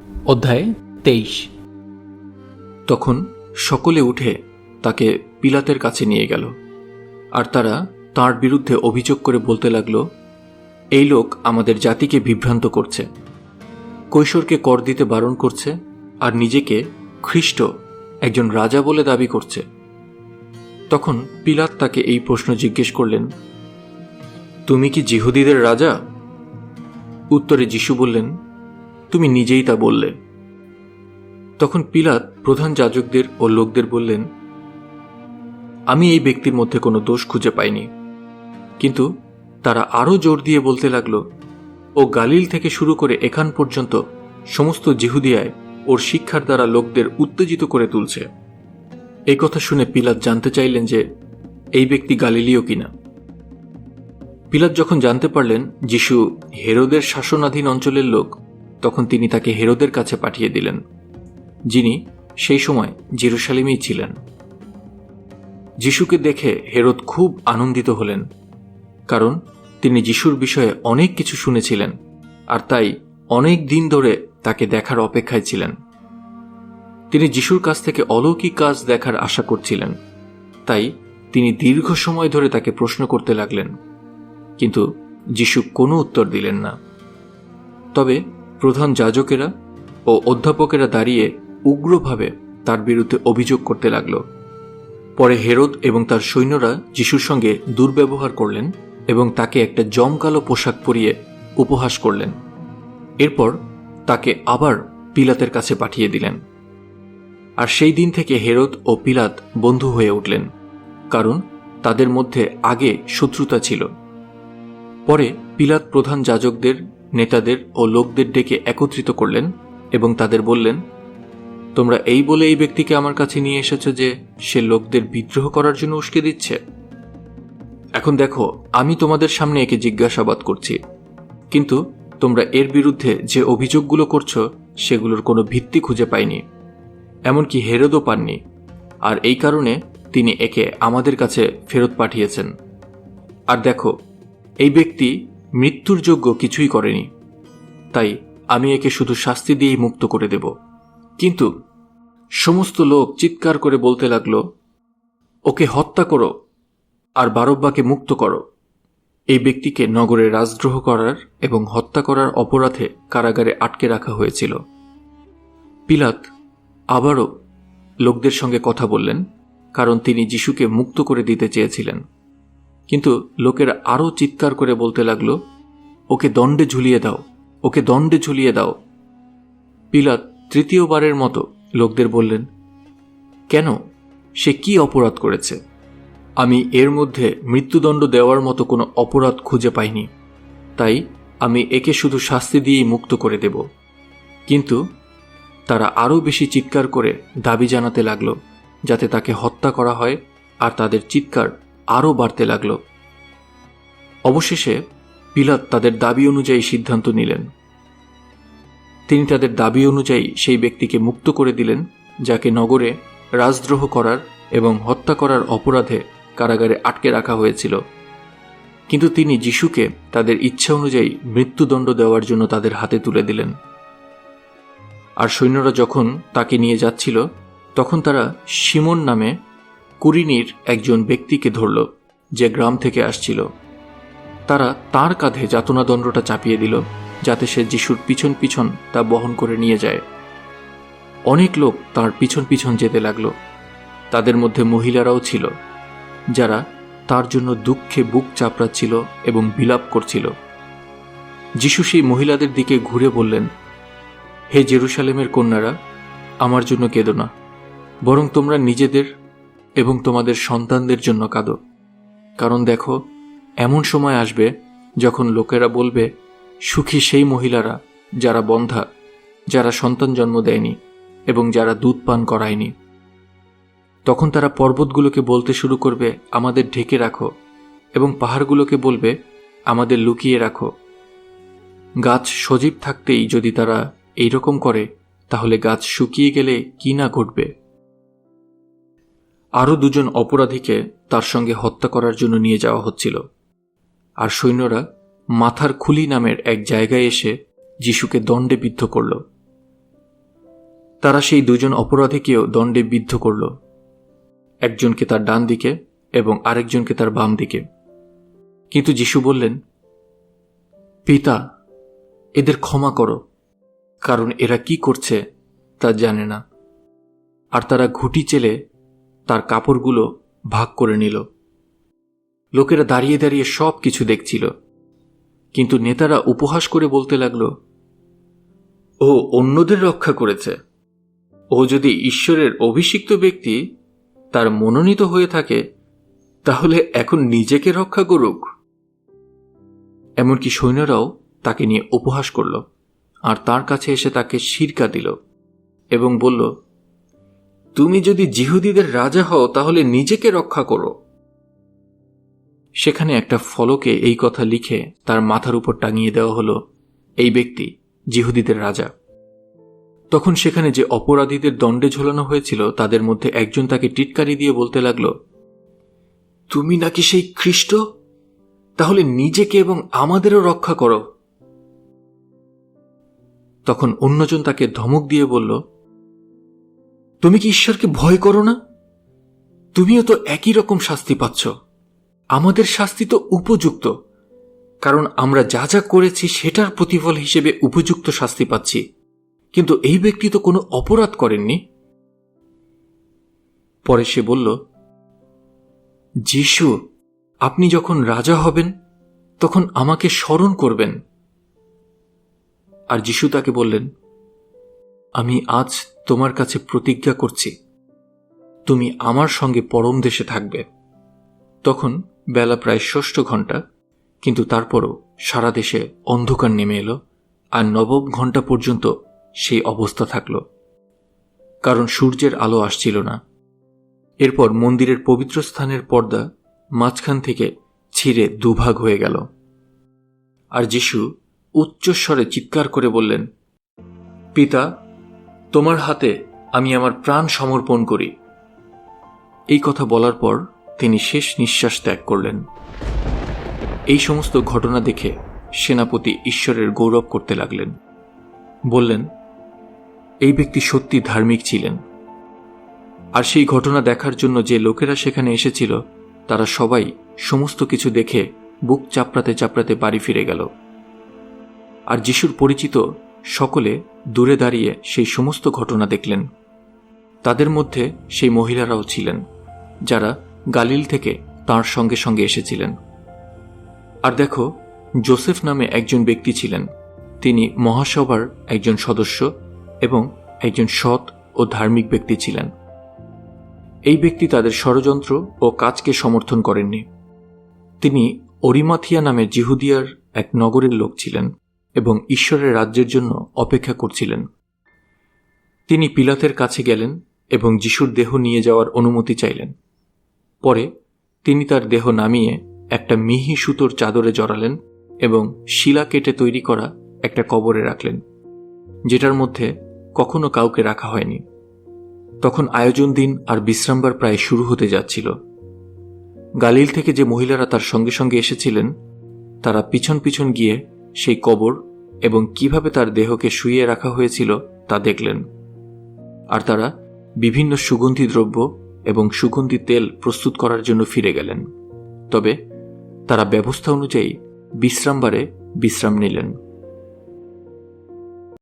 অধ্যায় 23। তখন সকলে উঠে তাকে পিলাতের কাছে নিয়ে গেল, আর তারা তাঁর বিরুদ্ধে অভিযোগ করে বলতে লাগল, এই লোক আমাদের জাতিকে বিভ্রান্ত করছে, কৈশোরকে কর দিতে বারণ করছে, আর নিজেকে খ্রিস্ট একজন রাজা বলে দাবি করছে। তখন পিলাত তাকে এই প্রশ্ন জিজ্ঞেস করলেন, তুমি কি যিহুদীদের রাজা? উত্তরে যিশু বললেন, তুমি নিজেই তা বললে। তখন পিলাত প্রধান যাজকদের ও লোকদের বললেন, আমি এই ব্যক্তির মধ্যে কোনো দোষ খুঁজে পাইনি। কিন্তু তারা আরও জোর দিয়ে বলতে লাগল, ও গালিল থেকে শুরু করে এখান পর্যন্ত সমস্ত যিহুদিয়ায় ওর শিক্ষার দ্বারা লোকদের উত্তেজিত করে তুলছে। এই কথা শুনে পিলাত জানতে চাইলেন যে এই ব্যক্তি গালিলীয় কিনা। পিলাত যখন জানতে পারলেন যিশু হেরোদের শাসনাধীন অঞ্চলের লোক, তখন তিনি তাকে হেরোদের কাছে পাঠিয়ে দিলেন, যিনি সেই সময় জেরুসালেমেই ছিলেন। যিশুকে দেখে হেরোদ খুব আনন্দিত হলেন, কারণ তিনি যিশুর বিষয়ে অনেক কিছু শুনেছিলেন, আর তাই অনেক দিন ধরে তাকে দেখার অপেক্ষায় ছিলেন। তিনি যিশুর কাছ থেকে অলৌকিক কাজ দেখার আশা করছিলেন, তাই তিনি দীর্ঘ সময় ধরে তাকে প্রশ্ন করতে লাগলেন, কিন্তু যিশু কোনো উত্তর দিলেন না। তবে প্রধান যাজকেরা ও অধ্যাপকেরা দাঁড়িয়ে উগ্রভাবে তার বিরুদ্ধে অভিযোগ করতে লাগল। পরে হেরোদ এবং তার সৈন্যরা যিশুর সঙ্গে দুর্ব্যবহার করলেন এবং তাকে একটা জমকালো পোশাক পরিয়ে উপহাস করলেন। এরপর তাকে আবার পিলাতের কাছে পাঠিয়ে দিলেন। আর সেই দিন থেকে হেরোদ ও পিলাত বন্ধু হয়ে উঠলেন, কারণ তাদের মধ্যে আগে শত্রুতা ছিল। পরে পিলাত প্রধান যাজকদের, নেতাদের ও লোকদের ডেকে একত্রিত করলেন এবং তাদের বললেন, তোমরা এই বলে এই ব্যক্তিকে আমার কাছে নিয়ে এসেছ যে সে লোকদের বিদ্রোহ করার জন্য উস্কে দিচ্ছে। এখন দেখো, আমি তোমাদের সামনে একে জিজ্ঞাসাবাদ করছি, কিন্তু তোমরা এর বিরুদ্ধে যে অভিযোগগুলো করছো সেগুলোর কোনো ভিত্তি খুঁজে পাইনি, এমনকি হেরোদও পাননি, আর এই কারণে তিনি একে আমাদের কাছে ফেরত পাঠিয়েছেন। আর দেখো, এই ব্যক্তি মৃত্যুর যোগ্য কিছুই করেনি, তাই আমি একে শুধু শাস্তি দিয়েই মুক্ত করে দেব। কিন্তু সমস্ত লোক চিৎকার করে বলতে লাগল, ওকে হত্যা করো আর বারব্বাকে মুক্ত করো। এই ব্যক্তিকে নগরে রাজদ্রোহ করার এবং হত্যা করার অপরাধে কারাগারে আটকে রাখা হয়েছিল। পিলাত আবারও লোকদের সঙ্গে কথা বললেন, কারণ তিনি যিশুকে মুক্ত করে দিতে চেয়েছিলেন। কিন্তু লোকেরা আরও চিৎকার করে বলতে লাগল, ওকে দণ্ডে ঝুলিয়ে দাও, ওকে দণ্ডে ঝুলিয়ে দাও। পিলাত তৃতীয়বারের মতো লোকদের বললেন, কেন? সে কি অপরাধ করেছে? আমি এর মধ্যে মৃত্যুদণ্ড দেওয়ার মতো কোনো অপরাধ খুঁজে পাইনি, তাই আমি একে শুধু শাস্তি দিয়েই মুক্ত করে দেব। কিন্তু তারা আরও বেশি চিৎকার করে দাবি জানাতে লাগল যাতে তাকে হত্যা করা হয়, আর তাদের চিৎকার আরও বাড়তে লাগল। অবশেষে পিলাত তাদের দাবি অনুযায়ী সিদ্ধান্ত নিলেন। তিনি তাদের দাবি অনুযায়ী সেই ব্যক্তিকে মুক্ত করে দিলেন, যাকে নগরে রাজদ্রোহ করার এবং হত্যা করার অপরাধে কারাগারে আটকে রাখা হয়েছিল। কিন্তু তিনি যিশুকে তাদের ইচ্ছা অনুযায়ী মৃত্যুদণ্ড দেওয়ার জন্য তাদের হাতে তুলে দিলেন। আর সৈন্যরা যখন তাকে নিয়ে যাচ্ছিল, তখন তারা শিমোন নামে কুরিনীর একজন ব্যক্তিকে ধরল, যে গ্রাম থেকে আসছিল। তারা তার কাঁধে যাতনাদণ্ডটা চাপিয়ে দিল, যাতে সে যিশুর পিছন পিছন তা বহন করে নিয়ে যায়। অনেক লোক তার পিছন পিছন যেতে লাগলো। তাদের মধ্যে মহিলারাও ছিল, যারা তার জন্য দুঃখে বুক চাপড়াচ্ছিল এবং বিলাপ করছিল। যিশু সেই মহিলাদের দিকে ঘুরে বললেন, হে জেরুসালেমের কন্যারা, আমার জন্য কেঁদো না, বরং তোমরা নিজেদের এবং তোমাদের সন্তানদের জন্য কাঁদো। কারণ দেখো, এমন সময় আসবে যখন লোকেরা বলবে, সুখী সেই মহিলারা যারা বন্ধ্যা, যারা সন্তান জন্ম দেয়নি এবং যারা দুধ পান করায়নি। তখন তারা পর্বতগুলোকে বলতে শুরু করবে, আমাদের ঢেকে রাখো, এবং পাহাড়গুলোকে বলবে, আমাদের লুকিয়ে রাখো। গাছ সজীব থাকতেই যদি তারা এইরকম করে, তাহলে গাছ শুকিয়ে গেলে কি না ঘটবে। আরও দুজন অপরাধীকে তার সঙ্গে হত্যা করার জন্য নিয়ে যাওয়া হচ্ছিল, আর সৈন্যরা মাথার খুলি নামের এক জায়গায় এসে যিশুকে দণ্ডে বিদ্ধ করল। তারা সেই দুজন অপরাধীকেও দণ্ডে বিদ্ধ করল, একজনকে তার ডান দিকে এবং আরেকজনকে তার বাম দিকে। কিন্তু যিশু বললেন, পিতা, এদের ক্ষমা করো, কারণ এরা কি করছে তা জানে না। আর তারা ঘুঁটি চেলে তার কাপড়গুলো ভাগ করে নিল। লোকেরা দাঁড়িয়ে দাঁড়িয়ে সব কিছু দেখছিল, কিন্তু নেতারা উপহাস করে বলতে লাগল, ও অন্যদের রক্ষা করেছে। ও যদি ঈশ্বরের অভিষিক্ত ব্যক্তি, তার মনোনীত হয়ে থাকে, তাহলে এখন নিজেকে রক্ষা করুক। এমনকি সৈন্যরাও তাকে নিয়ে উপহাস করল আর তার কাছে এসে তাকে সিরকা দিল এবং বলল, তুমি যদি জিহুদীদের রাজা হও তাহলে নিজেকে রক্ষা করো। সেখানে একটা ফলকে এই কথা লিখে তার মাথার উপর টাঙিয়ে দেওয়া হলো, এই ব্যক্তি জিহুদীদের রাজা। তখন সেখানে যে অপরাধীদের দণ্ডে ঝোলানো হয়েছিল তাদের মধ্যে একজন তাকে টিটকারি দিয়ে বলতে লাগল, তুমি নাকি সেই খ্রিস্ট? তাহলে নিজেকে এবং আমাদেরও রক্ষা করো। তখন অন্যজন তাকে ধমক দিয়ে বলল, তুমি কি ঈশ্বরকে ভয় করো না? তুমিও তো একই রকম শাস্তি পাচ্ছ। আমাদের শাস্তি তো উপযুক্ত, কারণ আমরা যা যা করেছি সেটার প্রতিফল হিসেবে উপযুক্ত শাস্তি পাচ্ছি, কিন্তু এই ব্যক্তি তো কোনো অপরাধ করেননি। পরে সে বলল, যিশু, আপনি যখন রাজা হবেন তখন আমাকে স্মরণ করবেন। আর যিশু তাকে বললেন, আমি আজ তোমার কাছে প্রতিজ্ঞা করছি, তুমি আমার সঙ্গে পরম দেশে থাকবে। তখন বেলা প্রায় 6 ঘন্টা, কিন্তু তারপরও সারা দেশে অন্ধকার নেমে এলো, আর 9 ঘন্টা পর্যন্ত সেই অবস্থা থাকল, কারণ সূর্যের আলো আসছিল না। এরপর মন্দিরের পবিত্র স্থানের পর্দা মাঝখান থেকে ছিঁড়ে দুভাগ হয়ে গেল, আর যিশু উচ্চস্বরে চিৎকার করে বললেন, পিতা, তোমার হাতে আমি আমার প্রাণ সমর্পণ করি। এই কথা বলার পর তিনি শেষ নিঃশ্বাস ত্যাগ করলেন। এই সমস্ত ঘটনা দেখে সেনাপতি ঈশ্বরের গৌরব করতে লাগলেন। বললেন, এই ব্যক্তি সত্যি ধার্মিক ছিলেন। আর সেই ঘটনা দেখার জন্য যে লোকেরা সেখানে এসেছিল তারা সবাই সমস্ত কিছু দেখে বুক চাপড়াতে চাপড়াতে বাড়ি ফিরে গেল। আর যিশুর পরিচিত সকলে দূরে দাঁড়িয়ে সেই সমস্ত ঘটনা দেখলেন। তাদের মধ্যে সেই মহিলারাও ছিলেন যারা গালিল থেকে তাঁর সঙ্গে সঙ্গে এসেছিলেন। আর দেখো, যোসেফ নামে একজন ব্যক্তি ছিলেন। তিনি মহাসভার একজন সদস্য এবং একজন সৎ ও ধার্মিক ব্যক্তি ছিলেন। এই ব্যক্তি তাদের ষড়যন্ত্র ও কাজকে সমর্থন করেননি। তিনি অরিমাথিয়া নামে জিহুদিয়ার এক নগরের লোক ছিলেন এবং ঈশ্বরের রাজ্যের জন্য অপেক্ষা করছিলেন। তিনি পিলাতের কাছে গেলেন এবং যিশুর দেহ নিয়ে যাওয়ার অনুমতি চাইলেন। পরে তিনি তার দেহ নামিয়ে একটা মিহি সুতোর চাদরে জড়ালেন এবং শিলা কেটে তৈরি করা একটা কবরে রাখলেন, যেটার মধ্যে কখনো কাউকে রাখা হয়নি। তখন আয়োজন দিন আর বিশ্রামবার প্রায় শুরু হতে যাচ্ছিল। গালিল থেকে যে মহিলারা তার সঙ্গে সঙ্গে এসেছিলেন তারা পিছন পিছন গিয়ে সেই কবর এবং কিভাবে তার দেহকে শুইয়ে রাখা হয়েছিল তা দেখলেন। আর তারা বিভিন্ন সুগন্ধি দ্রব্য এবং সুগন্ধি তেল প্রস্তুত করার জন্য ফিরে গেলেন। তবে তারা ব্যবস্থা অনুযায়ী বিশ্রামবারে বিশ্রাম নিলেন।